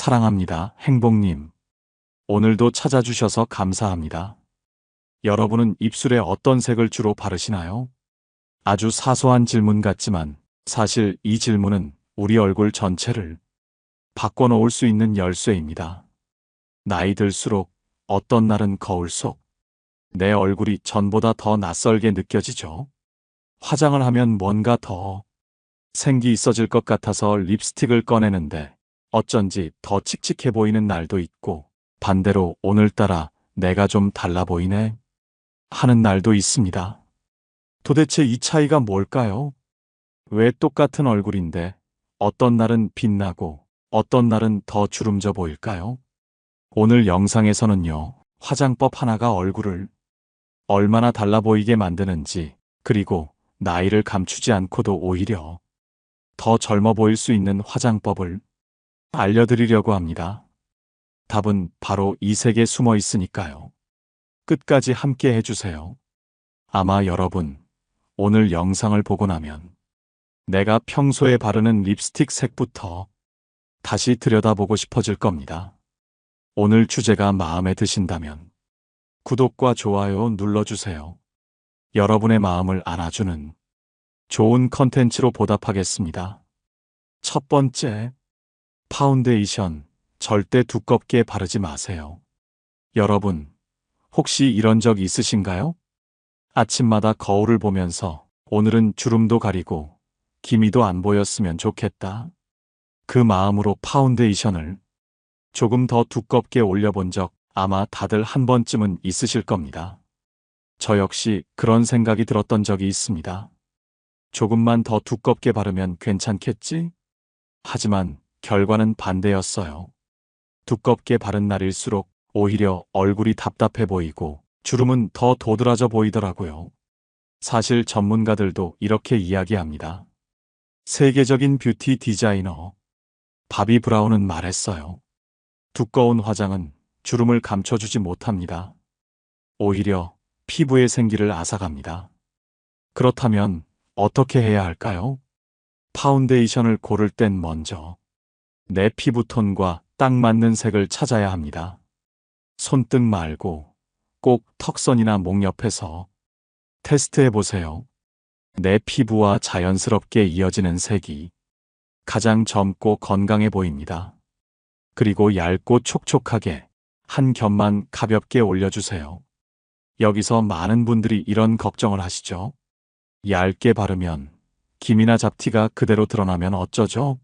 사랑합니다, 행복님. 오늘도 찾아주셔서 감사합니다. 여러분은 입술에 어떤 색을 주로 바르시나요? 아주 사소한 질문 같지만 사실 이 질문은 우리 얼굴 전체를 바꿔놓을 수 있는 열쇠입니다. 나이 들수록 어떤 날은 거울 속 내 얼굴이 전보다 더 낯설게 느껴지죠. 화장을 하면 뭔가 더 생기 있어질 것 같아서 립스틱을 꺼내는데 어쩐지 더 칙칙해 보이는 날도 있고, 반대로 오늘따라 내가 좀 달라 보이네 하는 날도 있습니다. 도대체 이 차이가 뭘까요? 왜 똑같은 얼굴인데 어떤 날은 빛나고 어떤 날은 더 주름져 보일까요? 오늘 영상에서는요, 화장법 하나가 얼굴을 얼마나 달라 보이게 만드는지, 그리고 나이를 감추지 않고도 오히려 더 젊어 보일 수 있는 화장법을 알려드리려고 합니다. 답은 바로 이 색에 숨어 있으니까요. 끝까지 함께 해주세요. 아마 여러분, 오늘 영상을 보고 나면 내가 평소에 바르는 립스틱 색부터 다시 들여다보고 싶어질 겁니다. 오늘 주제가 마음에 드신다면 구독과 좋아요 눌러주세요. 여러분의 마음을 안아주는 좋은 컨텐츠로 보답하겠습니다. 첫 번째, 파운데이션 절대 두껍게 바르지 마세요. 여러분, 혹시 이런 적 있으신가요? 아침마다 거울을 보면서 오늘은 주름도 가리고 기미도 안 보였으면 좋겠다, 그 마음으로 파운데이션을 조금 더 두껍게 올려본 적 아마 다들 한 번쯤은 있으실 겁니다. 저 역시 그런 생각이 들었던 적이 있습니다. 조금만 더 두껍게 바르면 괜찮겠지? 하지만 결과는 반대였어요. 두껍게 바른 날일수록 오히려 얼굴이 답답해 보이고 주름은 더 도드라져 보이더라고요. 사실 전문가들도 이렇게 이야기합니다. 세계적인 뷰티 디자이너 바비 브라운은 말했어요. 두꺼운 화장은 주름을 감춰주지 못합니다. 오히려 피부의 생기를 앗아갑니다. 그렇다면 어떻게 해야 할까요? 파운데이션을 고를 땐 먼저 내 피부톤과 딱 맞는 색을 찾아야 합니다. 손등 말고 꼭 턱선이나 목 옆에서 테스트해 보세요. 내 피부와 자연스럽게 이어지는 색이 가장 젊고 건강해 보입니다. 그리고 얇고 촉촉하게 한 겹만 가볍게 올려주세요. 여기서 많은 분들이 이런 걱정을 하시죠. 얇게 바르면 기미나 잡티가 그대로 드러나면 어쩌죠?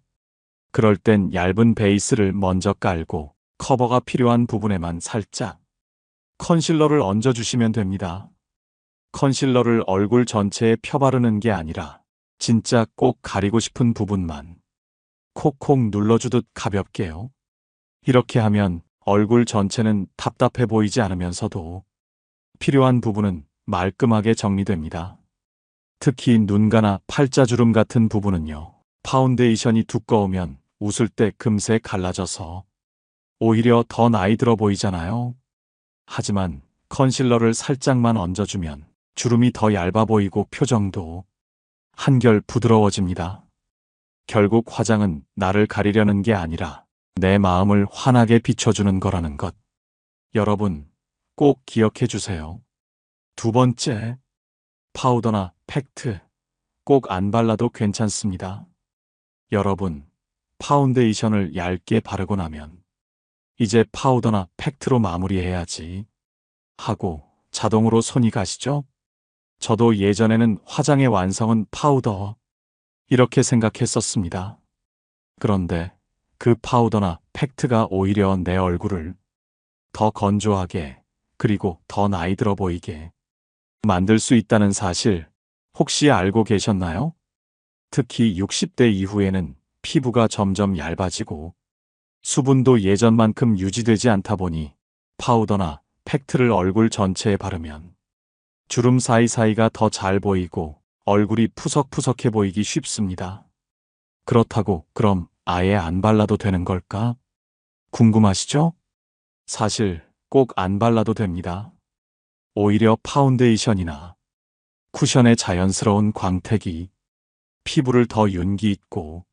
그럴 땐 얇은 베이스를 먼저 깔고 커버가 필요한 부분에만 살짝 컨실러를 얹어주시면 됩니다. 컨실러를 얼굴 전체에 펴바르는 게 아니라 진짜 꼭 가리고 싶은 부분만 콕콕 눌러주듯 가볍게요. 이렇게 하면 얼굴 전체는 답답해 보이지 않으면서도 필요한 부분은 말끔하게 정리됩니다. 특히 눈가나 팔자주름 같은 부분은요, 파운데이션이 두꺼우면 웃을 때 금세 갈라져서 오히려 더 나이 들어 보이잖아요. 하지만 컨실러를 살짝만 얹어주면 주름이 더 얇아 보이고 표정도 한결 부드러워집니다. 결국 화장은 나를 가리려는 게 아니라 내 마음을 환하게 비춰주는 거라는 것, 여러분 꼭 기억해 주세요. 두 번째, 파우더나 팩트 꼭 안 발라도 괜찮습니다. 여러분, 파운데이션을 얇게 바르고 나면 이제 파우더나 팩트로 마무리해야지 하고 자동으로 손이 가시죠? 저도 예전에는 화장의 완성은 파우더 이렇게 생각했었습니다. 그런데 그 파우더나 팩트가 오히려 내 얼굴을 더 건조하게, 그리고 더 나이 들어 보이게 만들 수 있다는 사실 혹시 알고 계셨나요? 특히 60대 이후에는 피부가 점점 얇아지고 수분도 예전만큼 유지되지 않다 보니 파우더나 팩트를 얼굴 전체에 바르면 주름 사이사이가 더 잘 보이고 얼굴이 푸석푸석해 보이기 쉽습니다. 그렇다고 그럼 아예 안 발라도 되는 걸까? 궁금하시죠? 사실 꼭 안 발라도 됩니다. 오히려 파운데이션이나 쿠션의 자연스러운 광택이 피부를 더 윤기 있고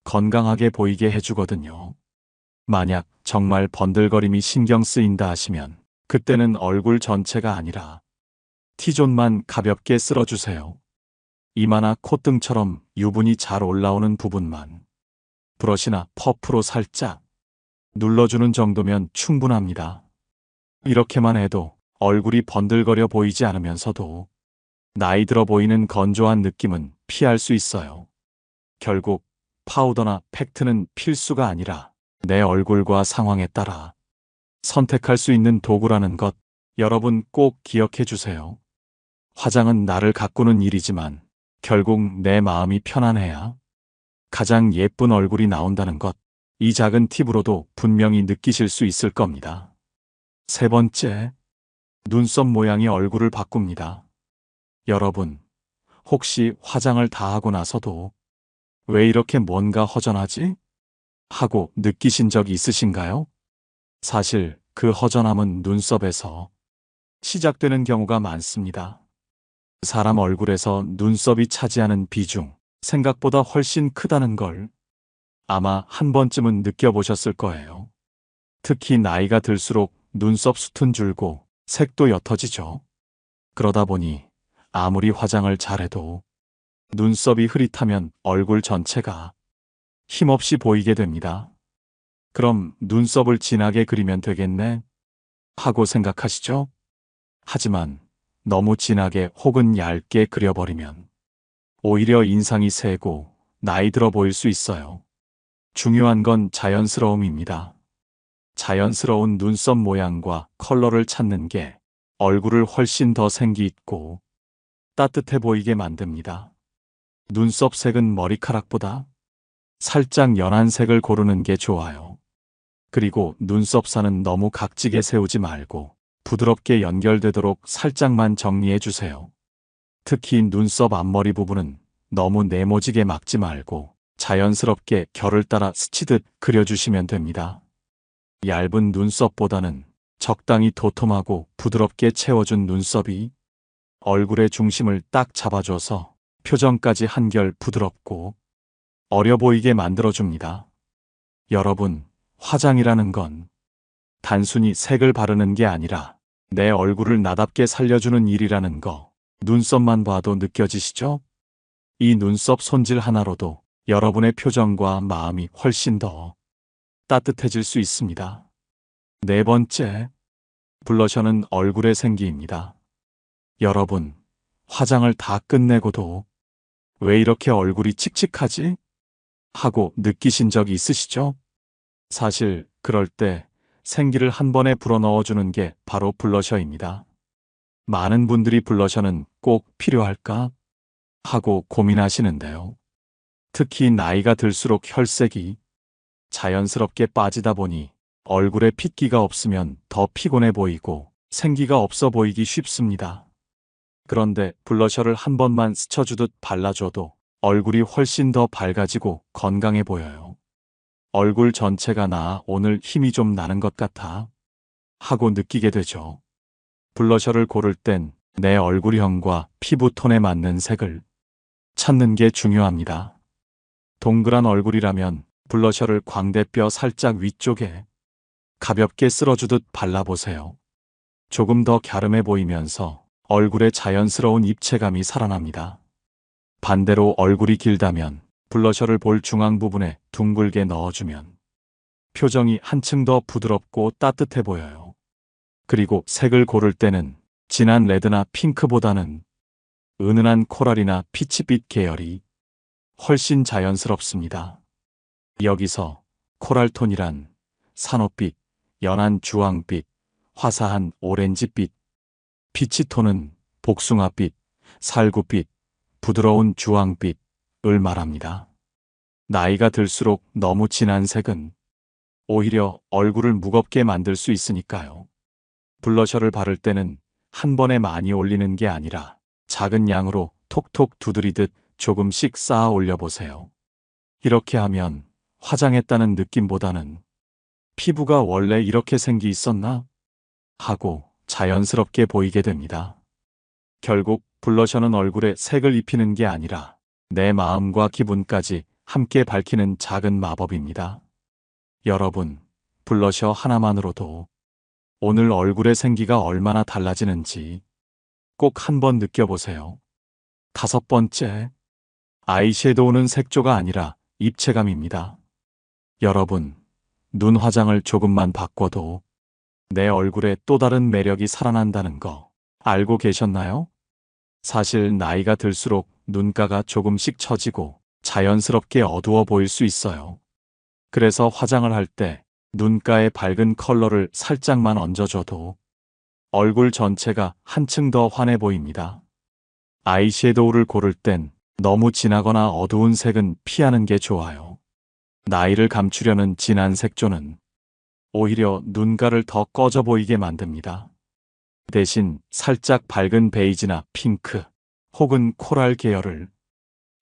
건강하게 보이게 해주거든요. 만약 정말 번들거림이 신경 쓰인다 하시면 그때는 얼굴 전체가 아니라 T존만 가볍게 쓸어주세요. 이마나 콧등처럼 유분이 잘 올라오는 부분만 브러시나 퍼프로 살짝 눌러주는 정도면 충분합니다. 이렇게만 해도 얼굴이 번들거려 보이지 않으면서도 나이 들어 보이는 건조한 느낌은 피할 수 있어요. 결국 파우더나 팩트는 필수가 아니라 내 얼굴과 상황에 따라 선택할 수 있는 도구라는 것 여러분 꼭 기억해 주세요. 화장은 나를 가꾸는 일이지만 결국 내 마음이 편안해야 가장 예쁜 얼굴이 나온다는 것, 이 작은 팁으로도 분명히 느끼실 수 있을 겁니다. 세 번째, 눈썹 모양이 얼굴을 바꿉니다. 여러분, 혹시 화장을 다 하고 나서도 왜 이렇게 뭔가 허전하지? 하고 느끼신 적 있으신가요? 사실 그 허전함은 눈썹에서 시작되는 경우가 많습니다. 사람 얼굴에서 눈썹이 차지하는 비중, 생각보다 훨씬 크다는 걸 아마 한 번쯤은 느껴보셨을 거예요. 특히 나이가 들수록 눈썹 숱은 줄고 색도 옅어지죠. 그러다 보니 아무리 화장을 잘해도 눈썹이 흐릿하면 얼굴 전체가 힘없이 보이게 됩니다. 그럼 눈썹을 진하게 그리면 되겠네? 하고 생각하시죠? 하지만 너무 진하게 혹은 얇게 그려버리면 오히려 인상이 세고 나이 들어 보일 수 있어요. 중요한 건 자연스러움입니다. 자연스러운 눈썹 모양과 컬러를 찾는 게 얼굴을 훨씬 더 생기 있고 따뜻해 보이게 만듭니다. 눈썹 색은 머리카락보다 살짝 연한 색을 고르는 게 좋아요. 그리고 눈썹선은 너무 각지게 세우지 말고 부드럽게 연결되도록 살짝만 정리해 주세요. 특히 눈썹 앞머리 부분은 너무 네모지게 막지 말고 자연스럽게 결을 따라 스치듯 그려주시면 됩니다. 얇은 눈썹보다는 적당히 도톰하고 부드럽게 채워준 눈썹이 얼굴의 중심을 딱 잡아줘서 표정까지 한결 부드럽고 어려 보이게 만들어줍니다. 여러분, 화장이라는 건 단순히 색을 바르는 게 아니라 내 얼굴을 나답게 살려주는 일이라는 거 눈썹만 봐도 느껴지시죠? 이 눈썹 손질 하나로도 여러분의 표정과 마음이 훨씬 더 따뜻해질 수 있습니다. 네 번째, 블러셔는 얼굴의 생기입니다. 여러분, 화장을 다 끝내고도 왜 이렇게 얼굴이 칙칙하지? 하고 느끼신 적 있으시죠? 사실 그럴 때 생기를 한 번에 불어넣어주는 게 바로 블러셔입니다. 많은 분들이 블러셔는 꼭 필요할까? 하고 고민하시는데요. 특히 나이가 들수록 혈색이 자연스럽게 빠지다 보니 얼굴에 핏기가 없으면 더 피곤해 보이고 생기가 없어 보이기 쉽습니다. 그런데 블러셔를 한 번만 스쳐주듯 발라줘도 얼굴이 훨씬 더 밝아지고 건강해 보여요. 얼굴 전체가 나 오늘 힘이 좀 나는 것 같아 하고 느끼게 되죠. 블러셔를 고를 땐 내 얼굴형과 피부톤에 맞는 색을 찾는 게 중요합니다. 동그란 얼굴이라면 블러셔를 광대뼈 살짝 위쪽에 가볍게 쓸어주듯 발라보세요. 조금 더 갸름해 보이면서 얼굴에 자연스러운 입체감이 살아납니다. 반대로 얼굴이 길다면 블러셔를 볼 중앙 부분에 둥글게 넣어주면 표정이 한층 더 부드럽고 따뜻해 보여요. 그리고 색을 고를 때는 진한 레드나 핑크보다는 은은한 코랄이나 피치빛 계열이 훨씬 자연스럽습니다. 여기서 코랄톤이란 산호빛, 연한 주황빛, 화사한 오렌지빛, 피치톤은 복숭아빛, 살구빛, 부드러운 주황빛을 말합니다. 나이가 들수록 너무 진한 색은 오히려 얼굴을 무겁게 만들 수 있으니까요. 블러셔를 바를 때는 한 번에 많이 올리는 게 아니라 작은 양으로 톡톡 두드리듯 조금씩 쌓아 올려보세요. 이렇게 하면 화장했다는 느낌보다는 피부가 원래 이렇게 생기 있었나? 하고 자연스럽게 보이게 됩니다. 결국 블러셔는 얼굴에 색을 입히는 게 아니라 내 마음과 기분까지 함께 밝히는 작은 마법입니다. 여러분, 블러셔 하나만으로도 오늘 얼굴의 생기가 얼마나 달라지는지 꼭 한번 느껴보세요. 5번째, 아이섀도우는 색조가 아니라 입체감입니다. 여러분, 눈 화장을 조금만 바꿔도 내 얼굴에 또 다른 매력이 살아난다는 거 알고 계셨나요? 사실 나이가 들수록 눈가가 조금씩 처지고 자연스럽게 어두워 보일 수 있어요. 그래서 화장을 할 때 눈가에 밝은 컬러를 살짝만 얹어줘도 얼굴 전체가 한층 더 환해 보입니다. 아이섀도우를 고를 땐 너무 진하거나 어두운 색은 피하는 게 좋아요. 나이를 감추려는 진한 색조는 오히려 눈가를 더 꺼져 보이게 만듭니다. 대신 살짝 밝은 베이지나 핑크 혹은 코랄 계열을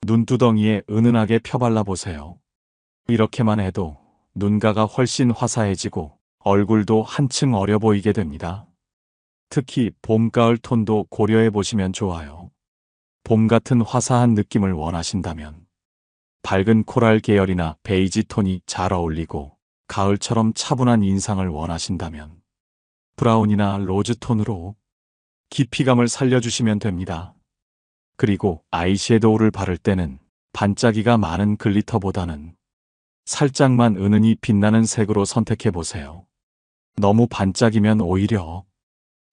눈두덩이에 은은하게 펴발라 보세요. 이렇게만 해도 눈가가 훨씬 화사해지고 얼굴도 한층 어려 보이게 됩니다. 특히 봄, 가을 톤도 고려해 보시면 좋아요. 봄 같은 화사한 느낌을 원하신다면 밝은 코랄 계열이나 베이지 톤이 잘 어울리고, 가을처럼 차분한 인상을 원하신다면 브라운이나 로즈 톤으로 깊이감을 살려주시면 됩니다. 그리고 아이섀도우를 바를 때는 반짝이가 많은 글리터보다는 살짝만 은은히 빛나는 색으로 선택해 보세요. 너무 반짝이면 오히려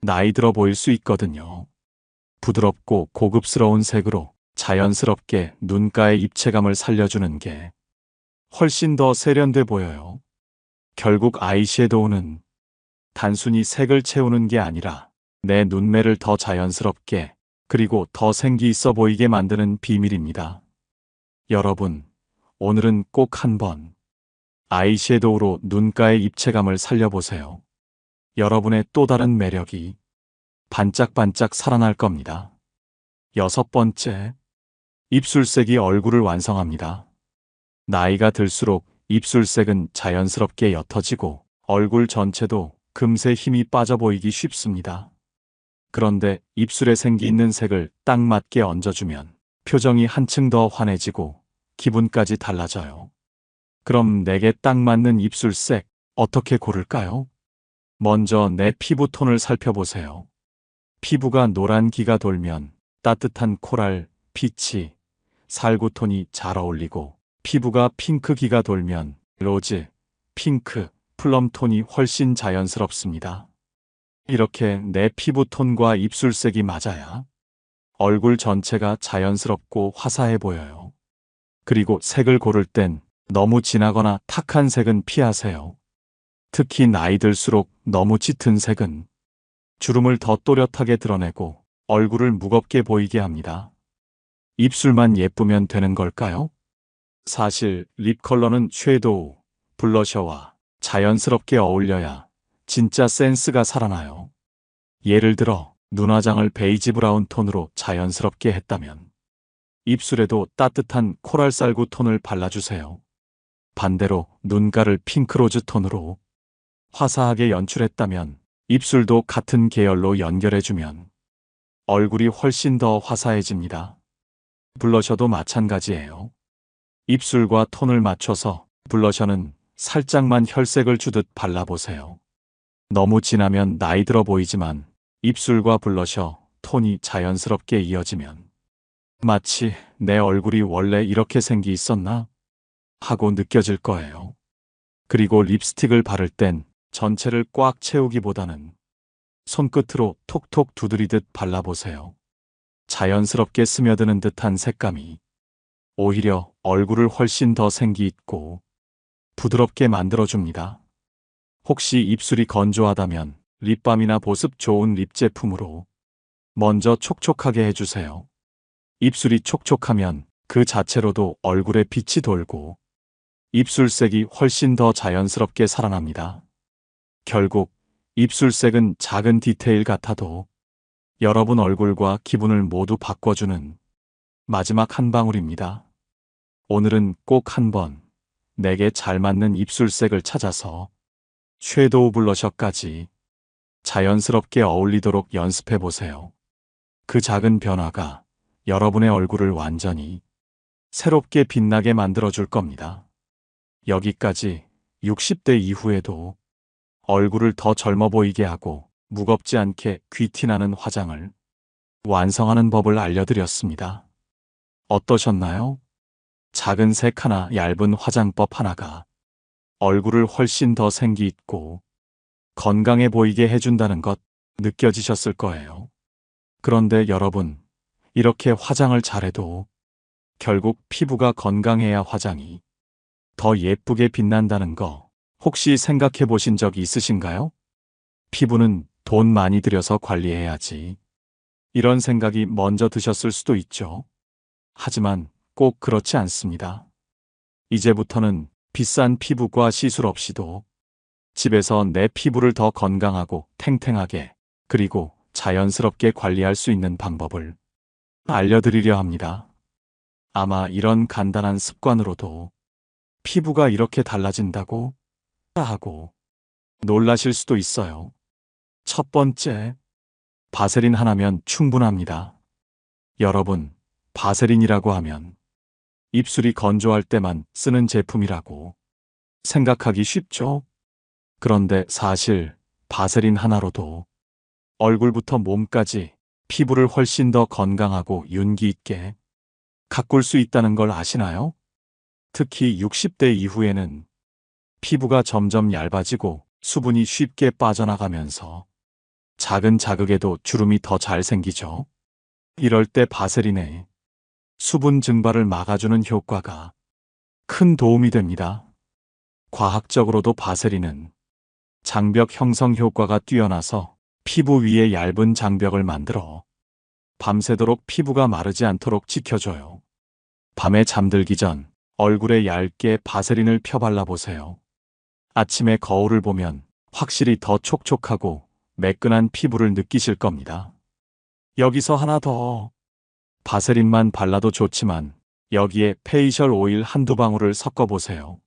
나이 들어 보일 수 있거든요. 부드럽고 고급스러운 색으로 자연스럽게 눈가의 입체감을 살려주는 게 훨씬 더 세련돼 보여요. 결국 아이섀도우는 단순히 색을 채우는 게 아니라 내 눈매를 더 자연스럽게 그리고 더 생기 있어 보이게 만드는 비밀입니다. 여러분, 오늘은 꼭 한번 아이섀도우로 눈가의 입체감을 살려보세요. 여러분의 또 다른 매력이 반짝반짝 살아날 겁니다. 6번째, 입술색이 얼굴을 완성합니다. 나이가 들수록 입술색은 자연스럽게 옅어지고 얼굴 전체도 금세 힘이 빠져 보이기 쉽습니다. 그런데 입술에 생기 있는 색을 딱 맞게 얹어주면 표정이 한층 더 환해지고 기분까지 달라져요. 그럼 내게 딱 맞는 입술색 어떻게 고를까요? 먼저 내 피부 톤을 살펴보세요. 피부가 노란 기가 돌면 따뜻한 코랄, 피치, 살구톤이 잘 어울리고, 피부가 핑크 기가 돌면 로즈, 핑크, 플럼톤이 훨씬 자연스럽습니다. 이렇게 내 피부 톤과 입술색이 맞아야 얼굴 전체가 자연스럽고 화사해 보여요. 그리고 색을 고를 땐 너무 진하거나 탁한 색은 피하세요. 특히 나이 들수록 너무 짙은 색은 주름을 더 또렷하게 드러내고 얼굴을 무겁게 보이게 합니다. 입술만 예쁘면 되는 걸까요? 사실 립 컬러는 섀도우, 블러셔와 자연스럽게 어울려야 진짜 센스가 살아나요. 예를 들어 눈화장을 베이지 브라운 톤으로 자연스럽게 했다면 입술에도 따뜻한 코랄살구 톤을 발라주세요. 반대로 눈가를 핑크로즈 톤으로 화사하게 연출했다면 입술도 같은 계열로 연결해주면 얼굴이 훨씬 더 화사해집니다. 블러셔도 마찬가지예요. 입술과 톤을 맞춰서 블러셔는 살짝만 혈색을 주듯 발라보세요. 너무 진하면 나이 들어 보이지만 입술과 블러셔, 톤이 자연스럽게 이어지면 마치 내 얼굴이 원래 이렇게 생기 있었나? 하고 느껴질 거예요. 그리고 립스틱을 바를 땐 전체를 꽉 채우기보다는 손끝으로 톡톡 두드리듯 발라보세요. 자연스럽게 스며드는 듯한 색감이 오히려 얼굴을 훨씬 더 생기 있고 부드럽게 만들어줍니다. 혹시 입술이 건조하다면 립밤이나 보습 좋은 립 제품으로 먼저 촉촉하게 해주세요. 입술이 촉촉하면 그 자체로도 얼굴에 빛이 돌고 입술색이 훨씬 더 자연스럽게 살아납니다. 결국 입술색은 작은 디테일 같아도 여러분 얼굴과 기분을 모두 바꿔주는 마지막 한 방울입니다. 오늘은 꼭 한번 내게 잘 맞는 입술색을 찾아서 섀도우 블러셔까지 자연스럽게 어울리도록 연습해 보세요. 그 작은 변화가 여러분의 얼굴을 완전히 새롭게 빛나게 만들어줄 겁니다. 여기까지 60대 이후에도 얼굴을 더 젊어 보이게 하고 무겁지 않게 귀티나는 화장을 완성하는 법을 알려드렸습니다. 어떠셨나요? 작은 색 하나, 얇은 화장법 하나가 얼굴을 훨씬 더 생기 있고 건강해 보이게 해준다는 것 느껴지셨을 거예요. 그런데 여러분, 이렇게 화장을 잘해도 결국 피부가 건강해야 화장이 더 예쁘게 빛난다는 거 혹시 생각해 보신 적 있으신가요? 피부는 돈 많이 들여서 관리해야지. 이런 생각이 먼저 드셨을 수도 있죠. 하지만 꼭 그렇지 않습니다. 이제부터는 비싼 피부과 시술 없이도 집에서 내 피부를 더 건강하고 탱탱하게 그리고 자연스럽게 관리할 수 있는 방법을 알려드리려 합니다. 아마 이런 간단한 습관으로도 피부가 이렇게 달라진다고 하고 놀라실 수도 있어요. 첫 번째, 바세린 하나면 충분합니다. 여러분, 바세린이라고 하면 입술이 건조할 때만 쓰는 제품이라고 생각하기 쉽죠? 그런데 사실 바세린 하나로도 얼굴부터 몸까지 피부를 훨씬 더 건강하고 윤기 있게 가꿀 수 있다는 걸 아시나요? 특히 60대 이후에는 피부가 점점 얇아지고 수분이 쉽게 빠져나가면서 작은 자극에도 주름이 더 잘 생기죠. 이럴 때 바세린의 수분 증발을 막아주는 효과가 큰 도움이 됩니다. 과학적으로도 바세린은 장벽 형성 효과가 뛰어나서 피부 위에 얇은 장벽을 만들어 밤새도록 피부가 마르지 않도록 지켜줘요. 밤에 잠들기 전 얼굴에 얇게 바세린을 펴발라 보세요. 아침에 거울을 보면 확실히 더 촉촉하고 매끈한 피부를 느끼실 겁니다. 여기서 하나 더. 바세린만 발라도 좋지만 여기에 페이셜 오일 한두 방울을 섞어 보세요.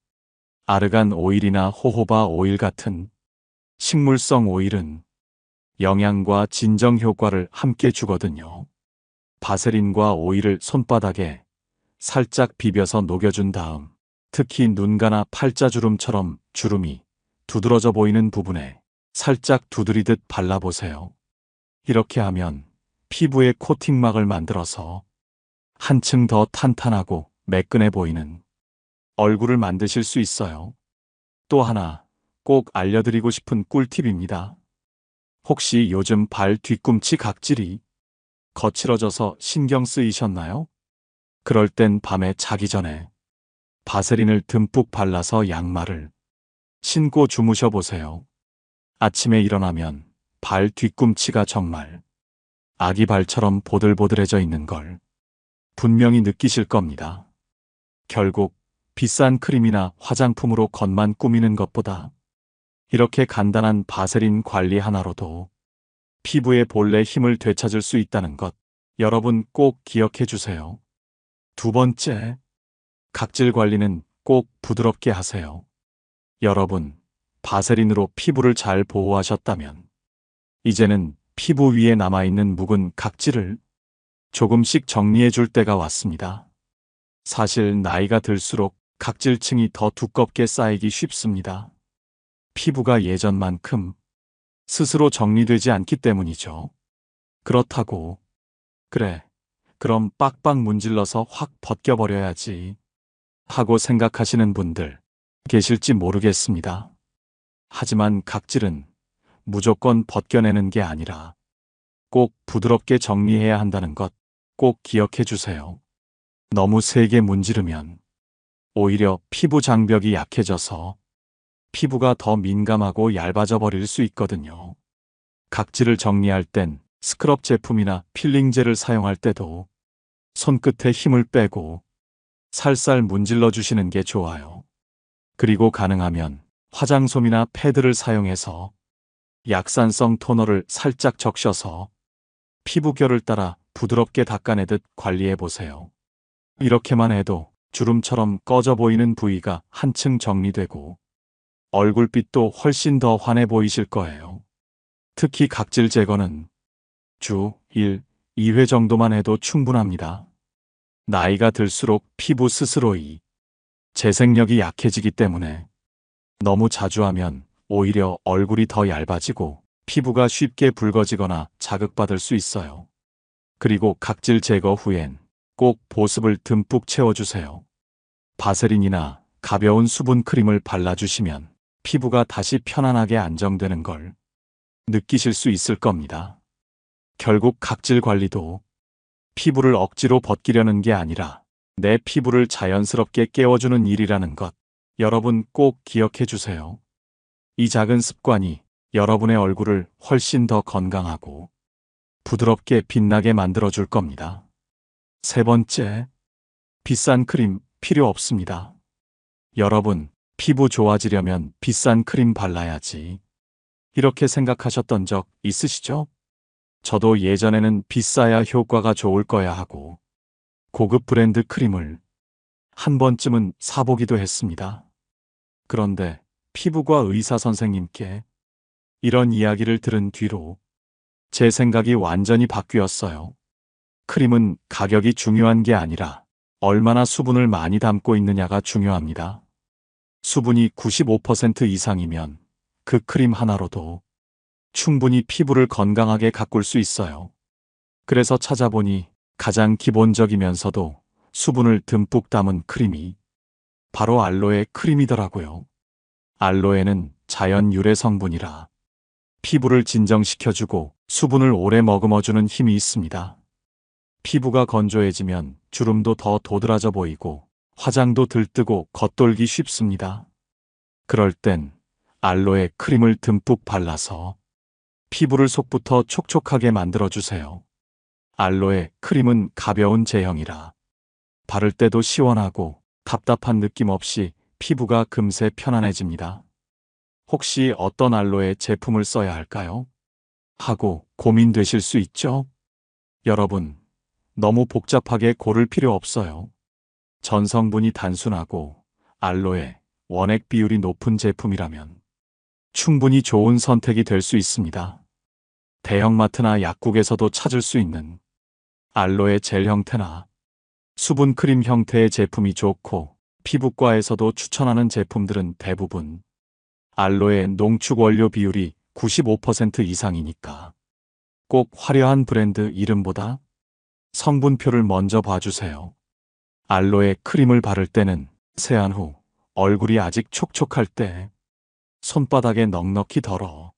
아르간 오일이나 호호바 오일 같은 식물성 오일은 영양과 진정 효과를 함께 주거든요. 바세린과 오일을 손바닥에 살짝 비벼서 녹여준 다음 특히 눈가나 팔자주름처럼 주름이 두드러져 보이는 부분에 살짝 두드리듯 발라보세요. 이렇게 하면 피부에 코팅막을 만들어서 한층 더 탄탄하고 매끈해 보이는 얼굴을 만드실 수 있어요. 또 하나 꼭 알려드리고 싶은 꿀팁입니다. 혹시 요즘 발 뒤꿈치 각질이 거칠어져서 신경 쓰이셨나요? 그럴 땐 밤에 자기 전에 바세린을 듬뿍 발라서 양말을 신고 주무셔 보세요. 아침에 일어나면 발 뒤꿈치가 정말 아기 발처럼 보들보들해져 있는 걸 분명히 느끼실 겁니다. 결국 비싼 크림이나 화장품으로 겉만 꾸미는 것보다 이렇게 간단한 바세린 관리 하나로도 피부의 본래 힘을 되찾을 수 있다는 것 여러분 꼭 기억해 주세요. 두 번째, 각질 관리는 꼭 부드럽게 하세요. 여러분, 바세린으로 피부를 잘 보호하셨다면 이제는 피부 위에 남아있는 묵은 각질을 조금씩 정리해 줄 때가 왔습니다. 사실 나이가 들수록 각질층이 더 두껍게 쌓이기 쉽습니다. 피부가 예전만큼 스스로 정리되지 않기 때문이죠. 그렇다고 그래, 그럼 빡빡 문질러서 확 벗겨버려야지 하고 생각하시는 분들 계실지 모르겠습니다. 하지만 각질은 무조건 벗겨내는 게 아니라 꼭 부드럽게 정리해야 한다는 것 꼭 기억해 주세요. 너무 세게 문지르면 오히려 피부 장벽이 약해져서 피부가 더 민감하고 얇아져 버릴 수 있거든요. 각질을 정리할 땐 스크럽 제품이나 필링젤을 사용할 때도 손끝에 힘을 빼고 살살 문질러 주시는 게 좋아요. 그리고 가능하면 화장솜이나 패드를 사용해서 약산성 토너를 살짝 적셔서 피부결을 따라 부드럽게 닦아내듯 관리해 보세요. 이렇게만 해도 주름처럼 꺼져 보이는 부위가 한층 정리되고 얼굴빛도 훨씬 더 환해 보이실 거예요. 특히 각질 제거는 주 1, 2회 정도만 해도 충분합니다. 나이가 들수록 피부 스스로 이 재생력이 약해지기 때문에 너무 자주 하면 오히려 얼굴이 더 얇아지고 피부가 쉽게 붉어지거나 자극받을 수 있어요. 그리고 각질 제거 후엔 꼭 보습을 듬뿍 채워주세요. 바세린이나 가벼운 수분 크림을 발라주시면 피부가 다시 편안하게 안정되는 걸 느끼실 수 있을 겁니다. 결국 각질 관리도 피부를 억지로 벗기려는 게 아니라 내 피부를 자연스럽게 깨워주는 일이라는 것, 여러분 꼭 기억해 주세요. 이 작은 습관이 여러분의 얼굴을 훨씬 더 건강하고 부드럽게 빛나게 만들어 줄 겁니다. 세 번째, 비싼 크림 필요 없습니다. 여러분, 피부 좋아지려면 비싼 크림 발라야지. 이렇게 생각하셨던 적 있으시죠? 저도 예전에는 비싸야 효과가 좋을 거야 하고 고급 브랜드 크림을 한 번쯤은 사보기도 했습니다. 그런데 피부과 의사 선생님께 이런 이야기를 들은 뒤로 제 생각이 완전히 바뀌었어요. 크림은 가격이 중요한 게 아니라 얼마나 수분을 많이 담고 있느냐가 중요합니다. 수분이 95% 이상이면 그 크림 하나로도 충분히 피부를 건강하게 가꿀 수 있어요. 그래서 찾아보니 가장 기본적이면서도 수분을 듬뿍 담은 크림이 바로 알로에 크림이더라고요. 알로에는 자연 유래 성분이라 피부를 진정시켜주고 수분을 오래 머금어주는 힘이 있습니다. 피부가 건조해지면 주름도 더 도드라져 보이고 화장도 들뜨고 겉돌기 쉽습니다. 그럴 땐 알로에 크림을 듬뿍 발라서 피부를 속부터 촉촉하게 만들어주세요. 알로에 크림은 가벼운 제형이라 바를 때도 시원하고 답답한 느낌 없이 피부가 금세 편안해집니다. 혹시 어떤 알로에 제품을 써야 할까요? 하고 고민되실 수 있죠? 여러분, 너무 복잡하게 고를 필요 없어요. 전성분이 단순하고 알로에, 원액 비율이 높은 제품이라면 충분히 좋은 선택이 될 수 있습니다. 대형마트나 약국에서도 찾을 수 있는 알로에 젤 형태나 수분 크림 형태의 제품이 좋고 피부과에서도 추천하는 제품들은 대부분 알로에 농축 원료 비율이 95% 이상이니까 꼭 화려한 브랜드 이름보다 성분표를 먼저 봐주세요. 알로에 크림을 바를 때는 세안 후 얼굴이 아직 촉촉할 때 손바닥에 넉넉히 덜어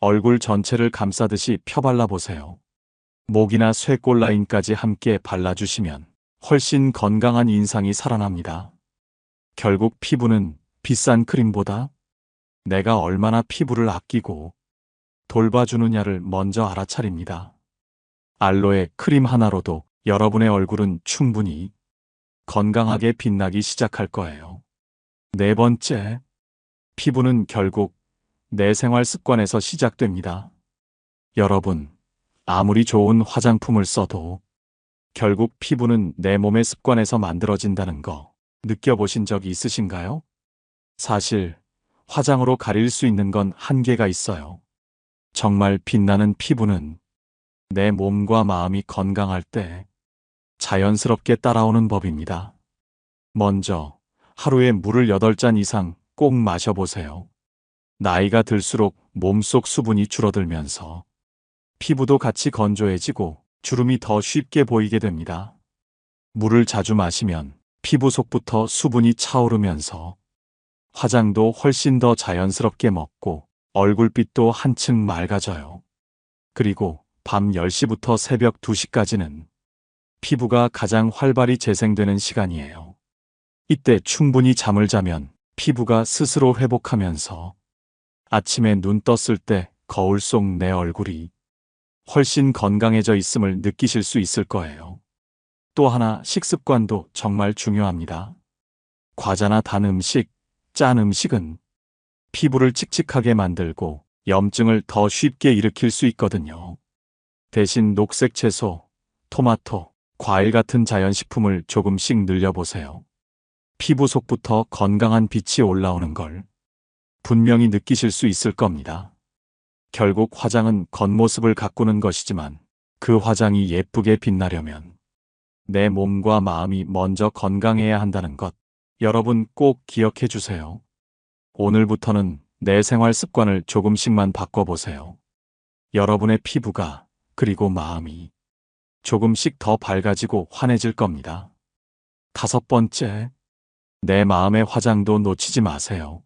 얼굴 전체를 감싸듯이 펴발라 보세요. 목이나 쇄골 라인까지 함께 발라주시면 훨씬 건강한 인상이 살아납니다. 결국 피부는 비싼 크림보다 내가 얼마나 피부를 아끼고 돌봐주느냐를 먼저 알아차립니다. 알로에 크림 하나로도 여러분의 얼굴은 충분히 건강하게 빛나기 시작할 거예요. 네 번째, 피부는 결국 내 생활 습관에서 시작됩니다. 여러분, 아무리 좋은 화장품을 써도 결국 피부는 내 몸의 습관에서 만들어진다는 거 느껴보신 적이 있으신가요? 사실 화장으로 가릴 수 있는 건 한계가 있어요. 정말 빛나는 피부는 내 몸과 마음이 건강할 때 자연스럽게 따라오는 법입니다. 먼저 하루에 물을 8잔 이상 꼭 마셔보세요. 나이가 들수록 몸속 수분이 줄어들면서 피부도 같이 건조해지고 주름이 더 쉽게 보이게 됩니다. 물을 자주 마시면 피부 속부터 수분이 차오르면서 화장도 훨씬 더 자연스럽게 먹고 얼굴빛도 한층 맑아져요. 그리고 밤 10시부터 새벽 2시까지는 피부가 가장 활발히 재생되는 시간이에요. 이때 충분히 잠을 자면 피부가 스스로 회복하면서 아침에 눈 떴을 때 거울 속 내 얼굴이 훨씬 건강해져 있음을 느끼실 수 있을 거예요. 또 하나, 식습관도 정말 중요합니다. 과자나 단 음식, 짠 음식은 피부를 칙칙하게 만들고 염증을 더 쉽게 일으킬 수 있거든요. 대신 녹색 채소, 토마토, 과일 같은 자연식품을 조금씩 늘려보세요. 피부 속부터 건강한 빛이 올라오는 걸 분명히 느끼실 수 있을 겁니다. 결국 화장은 겉모습을 가꾸는 것이지만 그 화장이 예쁘게 빛나려면 내 몸과 마음이 먼저 건강해야 한다는 것, 여러분 꼭 기억해 주세요. 오늘부터는 내 생활 습관을 조금씩만 바꿔보세요. 여러분의 피부가, 그리고 마음이 조금씩 더 밝아지고 환해질 겁니다. 5번째, 내 마음의 화장도 놓치지 마세요.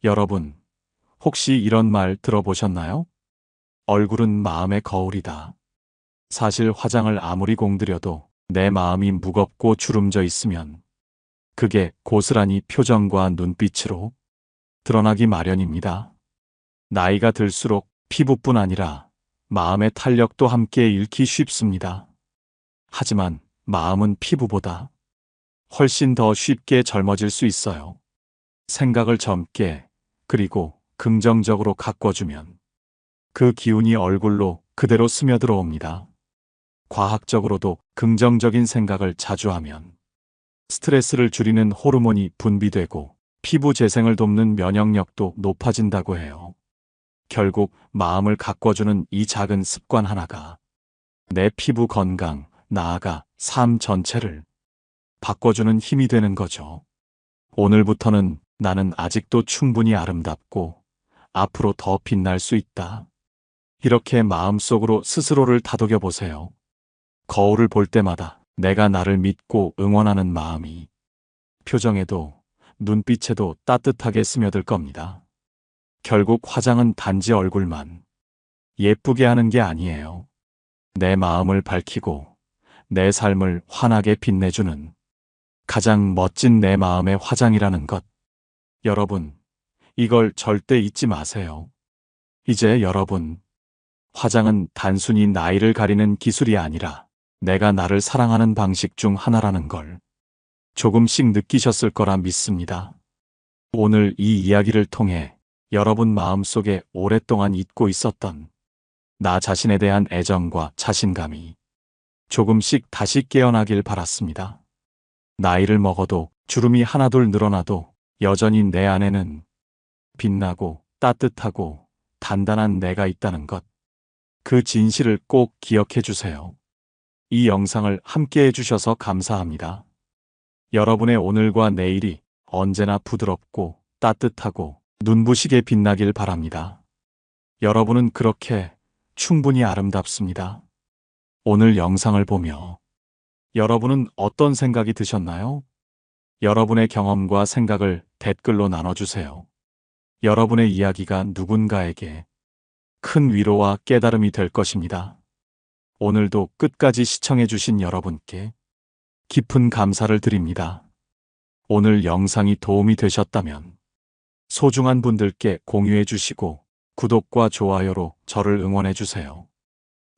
여러분, 혹시 이런 말 들어보셨나요? 얼굴은 마음의 거울이다. 사실 화장을 아무리 공들여도 내 마음이 무겁고 주름져 있으면 그게 고스란히 표정과 눈빛으로 드러나기 마련입니다. 나이가 들수록 피부뿐 아니라 마음의 탄력도 함께 잃기 쉽습니다. 하지만 마음은 피부보다 훨씬 더 쉽게 젊어질 수 있어요. 생각을 젊게, 그리고 긍정적으로 가꿔주면 그 기운이 얼굴로 그대로 스며들어 옵니다. 과학적으로도 긍정적인 생각을 자주 하면 스트레스를 줄이는 호르몬이 분비되고 피부 재생을 돕는 면역력도 높아진다고 해요. 결국 마음을 가꿔주는 이 작은 습관 하나가 내 피부 건강, 나아가 삶 전체를 바꿔주는 힘이 되는 거죠. 오늘부터는 나는 아직도 충분히 아름답고 앞으로 더 빛날 수 있다. 이렇게 마음속으로 스스로를 다독여 보세요. 거울을 볼 때마다 내가 나를 믿고 응원하는 마음이 표정에도 눈빛에도 따뜻하게 스며들 겁니다. 결국 화장은 단지 얼굴만 예쁘게 하는 게 아니에요. 내 마음을 밝히고 내 삶을 환하게 빛내주는 가장 멋진 내 마음의 화장이라는 것. 여러분, 이걸 절대 잊지 마세요. 이제 여러분, 화장은 단순히 나이를 가리는 기술이 아니라 내가 나를 사랑하는 방식 중 하나라는 걸 조금씩 느끼셨을 거라 믿습니다. 오늘 이 이야기를 통해 여러분 마음속에 오랫동안 잊고 있었던 나 자신에 대한 애정과 자신감이 조금씩 다시 깨어나길 바랐습니다. 나이를 먹어도 주름이 하나둘 늘어나도 여전히 내 안에는 빛나고 따뜻하고 단단한 내가 있다는 것. 그 진실을 꼭 기억해 주세요. 이 영상을 함께 해주셔서 감사합니다. 여러분의 오늘과 내일이 언제나 부드럽고 따뜻하고 눈부시게 빛나길 바랍니다. 여러분은 그렇게 충분히 아름답습니다. 오늘 영상을 보며 여러분은 어떤 생각이 드셨나요? 여러분의 경험과 생각을 댓글로 나눠주세요. 여러분의 이야기가 누군가에게 큰 위로와 깨달음이 될 것입니다. 오늘도 끝까지 시청해주신 여러분께 깊은 감사를 드립니다. 오늘 영상이 도움이 되셨다면 소중한 분들께 공유해 주시고 구독과 좋아요로 저를 응원해 주세요.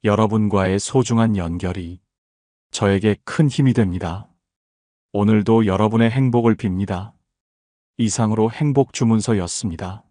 여러분과의 소중한 연결이 저에게 큰 힘이 됩니다. 오늘도 여러분의 행복을 빕니다. 이상으로 행복 주문서였습니다.